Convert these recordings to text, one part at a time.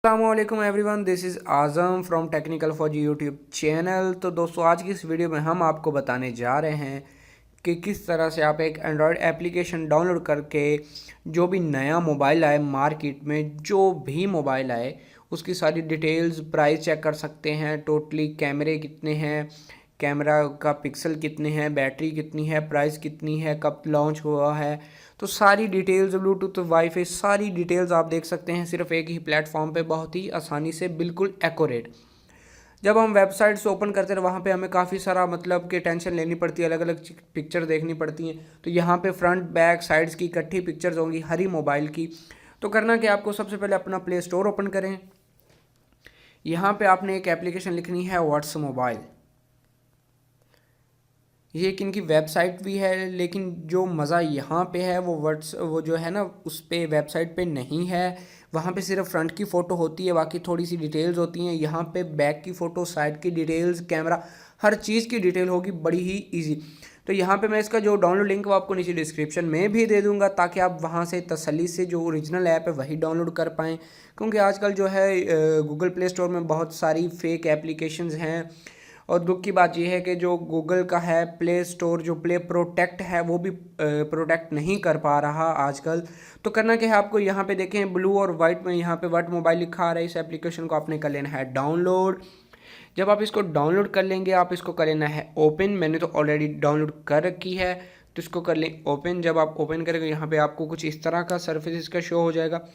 अस्सलामुअलैकुम everyone, this is Azam from technical फौजी YouTube channel. तो दोस्तों, आज की इस वीडियो में हम आपको बताने जा रहे हैं कि किस तरह से आप एक एंड्रॉयड एप्लीकेशन डाउनलोड करके जो भी नया मोबाइल आए मार्केट में, जो भी मोबाइल आए उसकी सारी डिटेल्स, प्राइस चेक कर सकते हैं। टोटली कैमरे कितने हैं, कैमरा का पिक्सल कितने हैं, बैटरी कितनी है, प्राइस कितनी है, कब लॉन्च हुआ है, तो सारी डिटेल्स, ब्लूटूथ, वाईफाई, सारी डिटेल्स आप देख सकते हैं सिर्फ एक ही प्लेटफॉर्म पे, बहुत ही आसानी से, बिल्कुल एक्यूरेट। जब हम वेबसाइट्स ओपन करते हैं वहाँ पे हमें काफ़ी सारा मतलब कि टेंशन लेनी पड़ती है, अलग अलग पिक्चर देखनी पड़ती हैं। तो यहाँ पे फ्रंट बैक साइड्स की इकट्ठी पिक्चर्स होंगी हर ही मोबाइल की। तो करना कि आपको सबसे पहले अपना प्ले स्टोर ओपन करें। यहाँ पे आपने एक एप्लीकेशन लिखनी है व्हाट्स मोबाइल। ये एक इनकी वेबसाइट भी है, लेकिन जो मज़ा यहाँ पे है वो जो है ना, उस पे वेबसाइट पे नहीं है। वहाँ पे सिर्फ फ्रंट की फ़ोटो होती है, बाकी थोड़ी सी डिटेल्स होती हैं। यहाँ पे बैक की फ़ोटो, साइड की डिटेल्स, कैमरा, हर चीज़ की डिटेल होगी, बड़ी ही ईजी। तो यहाँ पे मैं इसका जो डाउनलोड लिंक वो आपको नीचे डिस्क्रिप्शन में भी दे दूँगा, ताकि आप वहाँ से तसल्ली से जो ओरिजिनल ऐप है वही डाउनलोड कर पाएँ। क्योंकि आजकल जो है गूगल प्ले स्टोर में बहुत सारी फेक एप्लीकेशंस हैं। और दुख की बात यह है कि जो गूगल का है प्ले स्टोर, जो प्ले प्रोटेक्ट है, वो भी प्रोटेक्ट नहीं कर पा रहा आजकल। तो करना क्या है, आपको यहाँ पे देखें ब्लू और वाइट में यहाँ पे व्हाट मोबाइल लिखा आ रहा है। इस एप्लीकेशन को आपने कर लेना है डाउनलोड। जब आप इसको डाउनलोड कर लेंगे, आप इसको कर लेना है ओपन। मैंने तो ऑलरेडी डाउनलोड कर रखी है, तो इसको कर लें ओपन। जब आप ओपन करेंगे, यहाँ पे आपको कुछ इस तरह का सरफेस इसका शो हो जाएगा।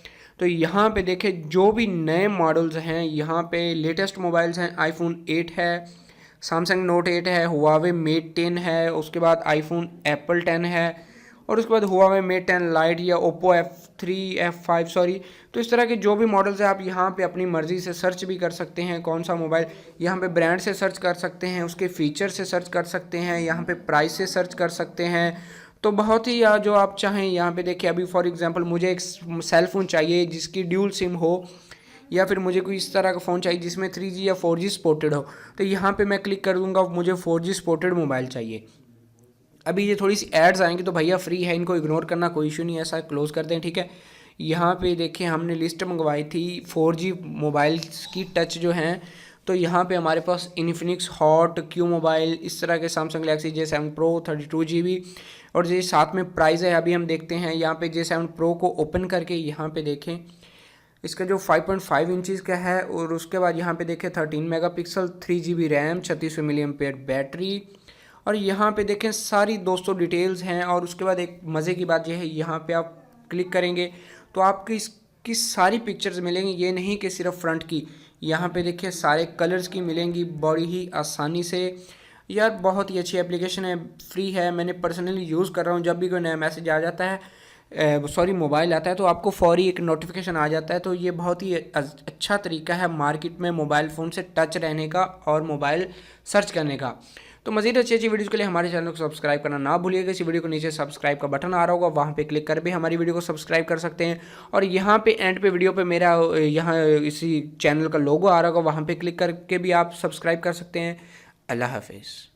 तो यहाँ पे देखें जो भी नए मॉडल्स हैं, यहाँ पे लेटेस्ट मोबाइल्स हैं। आईफोन 8 है, सैमसंग नोट 8 है, हुआवे मेट 10 है, उसके बाद आईफोन एप्पल 10 है, और उसके बाद हुआवे मेट 10 लाइट या ओप्पो F3 F5 सॉरी। तो इस तरह के जो भी मॉडल्स हैं, आप यहाँ पे अपनी मर्ज़ी से सर्च भी कर सकते हैं कौन सा मोबाइल। यहाँ पे ब्रांड से सर्च कर सकते हैं, उसके फीचर से सर्च कर सकते हैं, यहाँ पे प्राइस से सर्च कर सकते हैं। तो बहुत ही जो आप चाहें यहाँ पे देखिए। अभी फॉर एग्जांपल मुझे एक सेल फ़ोन चाहिए जिसकी ड्यूल सिम हो, या फिर मुझे कोई इस तरह का फ़ोन चाहिए जिसमें 3G या 4G सपोर्टेड हो। तो यहाँ पे मैं क्लिक कर दूँगा, मुझे 4G सपोर्टेड मोबाइल चाहिए। अभी ये थोड़ी सी एड्स आएंगी तो भैया फ्री है, इनको इग्नोर करना, कोई इशू नहीं है, ऐसा क्लोज कर दें, ठीक है। यहाँ पे देखिए हमने लिस्ट मंगवाई थी 4G मोबाइल्स की टच जो हैं। तो यहाँ पे हमारे पास इन्फिनिक्स हॉट, क्यू मोबाइल, इस तरह के Samsung Galaxy J7 Pro 32GB। और ये साथ में प्राइस है, अभी हम देखते हैं। यहाँ पे J7 Pro को ओपन करके यहाँ पे देखें, इसका जो 5.5 इंचज़ का है, और उसके बाद यहाँ पे देखें 13 megapixel, 3GB RAM, 3600 milliampere battery. और यहाँ पे देखें सारी दोस्तों डिटेल्स हैं। और उसके बाद एक मज़े की बात यह है, यहाँ पे आप क्लिक करेंगे तो आपकी इसकी सारी पिक्चर्स मिलेंगी। ये नहीं कि सिर्फ फ्रंट की, यहाँ पे देखिए सारे कलर्स की मिलेंगी बड़ी ही आसानी से। यार बहुत ही अच्छी एप्लीकेशन है, फ्री है, मैंने पर्सनली यूज़ कर रहा हूँ। जब भी कोई नया मैसेज आ जाता है, सॉरी मोबाइल आता है, तो आपको फौरी एक नोटिफिकेशन आ जाता है। तो ये बहुत ही अच्छा तरीका है मार्केट में मोबाइल फ़ोन से टच रहने का और मोबाइल सर्च करने का। तो मज़ीद अच्छी अच्छी वीडियोज़ के लिए हमारे चैनल को सब्सक्राइब करना ना भूलिएगा। इसी वीडियो को नीचे सब्सक्राइब का बटन आ रहा होगा, वहाँ पे क्लिक कर भी हमारी वीडियो को सब्सक्राइब कर सकते हैं। और यहाँ पे एंड पे वीडियो पे मेरा यहाँ इसी चैनल का लोगो आ रहा होगा, वहाँ पे क्लिक करके भी आप सब्सक्राइब कर सकते हैं। अल्लाह हाफिज़।